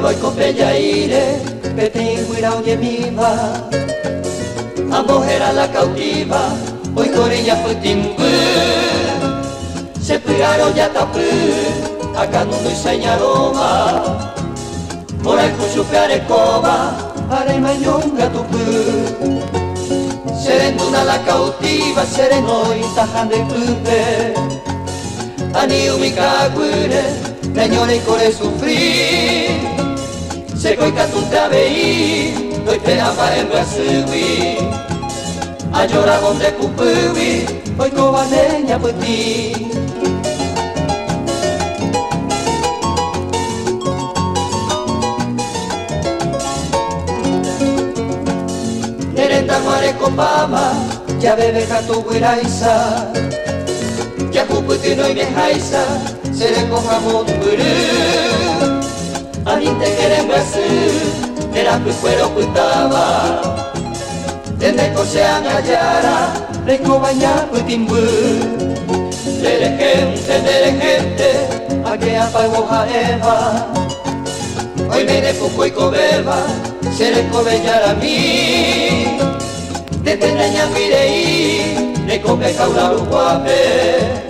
voy con Pellaire, Petinguira oye viva, a mujer a la cautiva, hoy corilla fue timbu, se pegaron ya tapú, acá no doy señaloma, por el cucho pearecoba, para el mayonga tupú, serenduna la cautiva, sereno y tajan de pupe, aniu mi cagüire, señores core sufrir, se coica tu te aveí, doy te ama en Brasil, a llorar donde cupubi, hoy cobaneña por ti. Nerenda mare copama, ya bebe jato guiraisa, ya cuputino y mejaisa, se le coja momburu. A mí te quieren Brasil, era tu cuero putaba, desde cosean gallara, rico bañar putimbu. Dere gente, a que apago jaeva, hoy me de poco y cobeba, se le cobellar a mí. Desde niña mirei, le come caula guape,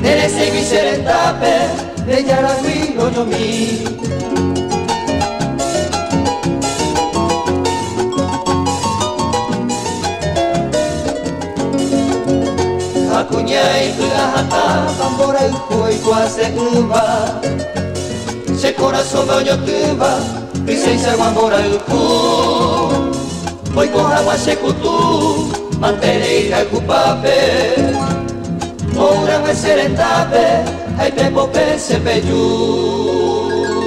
dere segui serentape, de yaragui yo mi. Akunyai hata tambora ukoi kuase umba, se corazón baño tumba, princesa guambora uku, voy con agua se kutu, mantereira cupape, ora me serentape, hay pepo se peyu.